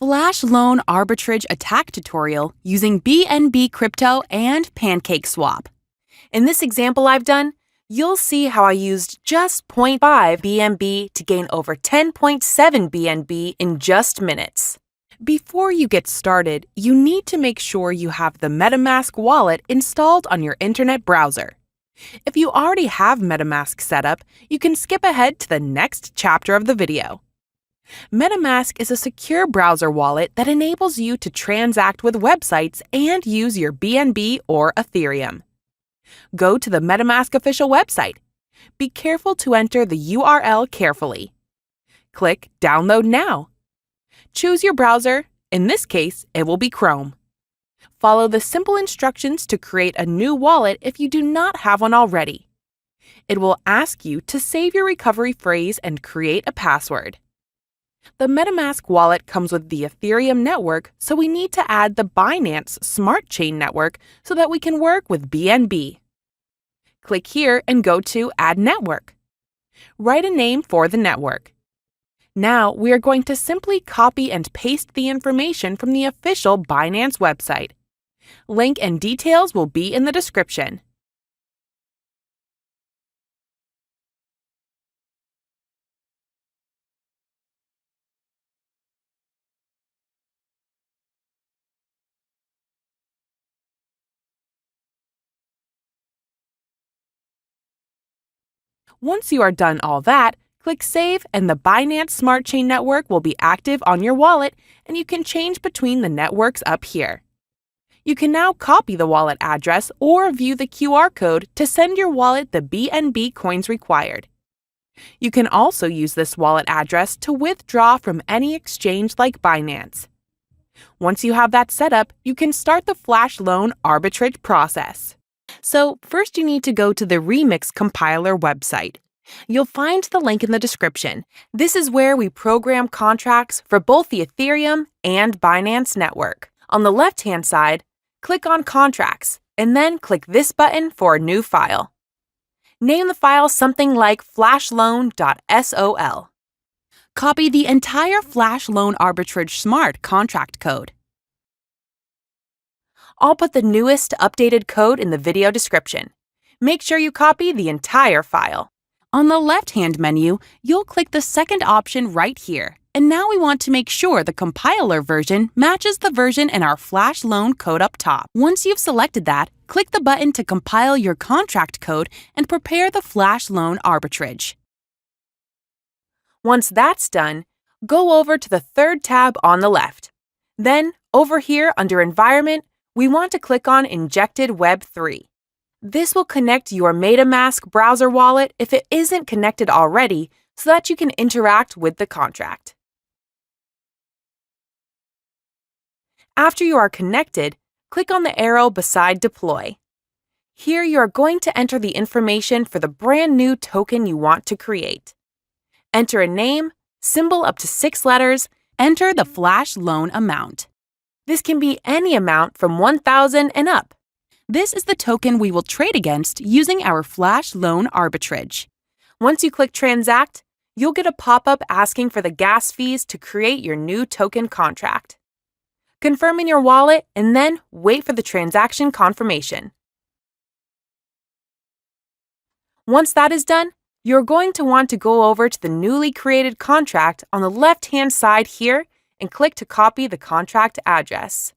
Flash Loan Arbitrage attack tutorial using BNB Crypto and PancakeSwap. In this example I've done, you'll see how I used just 0.5 BNB to gain over 10.7 BNB in just minutes. Before you get started, you need to make sure you have the Metamask wallet installed on your internet browser. If you already have Metamask set up, you can skip ahead to the next chapter of the video. Metamask is a secure browser wallet that enables you to transact with websites and use your BNB or Ethereum. Go to the Metamask official website. Be careful to enter the URL carefully. Click Download Now. Choose your browser. In this case, it will be Chrome. Follow the simple instructions to create a new wallet if you do not have one already. It will ask you to save your recovery phrase and create a password. The Metamask wallet comes with the Ethereum network, so we need to add the Binance Smart Chain network so that we can work with BNB. Click here and go to Add Network. Write a name for the network. Now we are going to simply copy and paste the information from the official Binance website. Link and details will be in the description. Once you are done all that, click Save and the Binance Smart Chain network will be active on your wallet and you can change between the networks up here. You can now copy the wallet address or view the QR code to send your wallet the BNB coins required. You can also use this wallet address to withdraw from any exchange like Binance. Once you have that set up, you can start the Flash Loan arbitrage process. So first you need to go to the Remix Compiler website. You'll find the link in the description. This is where we program contracts for both the Ethereum and Binance network. On the left-hand side, click on Contracts, and then click this button for a new file. Name the file something like flashloan.sol. Copy the entire Flash Loan Arbitrage Smart contract code. I'll put the newest updated code in the video description. Make sure you copy the entire file. On the left-hand menu, you'll click the second option right here. And now we want to make sure the compiler version matches the version in our Flash Loan code up top. Once you've selected that, click the button to compile your contract code and prepare the Flash Loan arbitrage. Once that's done, go over to the third tab on the left. Then, over here under Environment, we want to click on Injected Web 3. This will connect your Metamask browser wallet if it isn't connected already so that you can interact with the contract. After you are connected, click on the arrow beside Deploy. Here you are going to enter the information for the brand new token you want to create. Enter a name, symbol up to 6 letters, enter the Flash Loan amount. This can be any amount from 1,000 and up. This is the token we will trade against using our Flash Loan arbitrage. Once you click Transact, you'll get a pop-up asking for the gas fees to create your new token contract. Confirm in your wallet and then wait for the transaction confirmation. Once that is done, you're going to want to go over to the newly created contract on the left-hand side here and click to copy the contract address.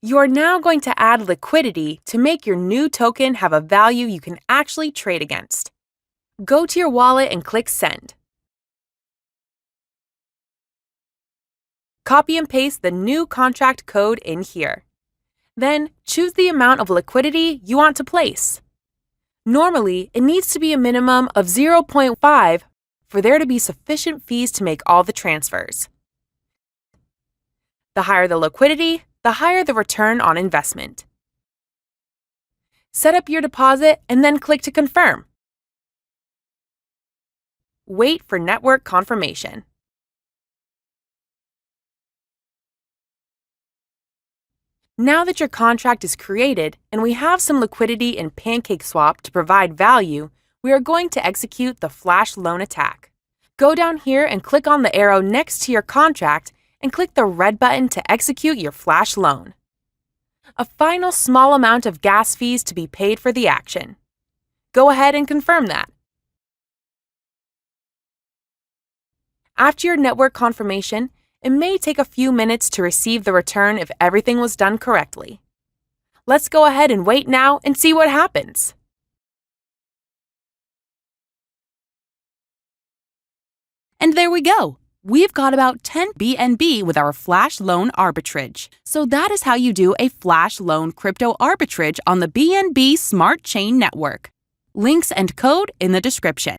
You are now going to add liquidity to make your new token have a value you can actually trade against. Go to your wallet and click Send. Copy and paste the new contract code in here. Then choose the amount of liquidity you want to place. Normally, it needs to be a minimum of 0.5 for there to be sufficient fees to make all the transfers. The higher the liquidity, the higher the return on investment. Set up your deposit and then click to confirm. Wait for network confirmation. Now that your contract is created and we have some liquidity in PancakeSwap to provide value, we are going to execute the Flash Loan attack. Go down here and click on the arrow next to your contract and click the red button to execute your Flash loan. A final small amount of gas fees to be paid for the action. Go ahead and confirm that. After your network confirmation, it may take a few minutes to receive the return if everything was done correctly. Let's go ahead and wait now and see what happens. And there we go. We've got about 10 BNB with our Flash Loan Arbitrage. So that is how you do a Flash Loan crypto arbitrage on the BNB Smart Chain network. Links and code in the description.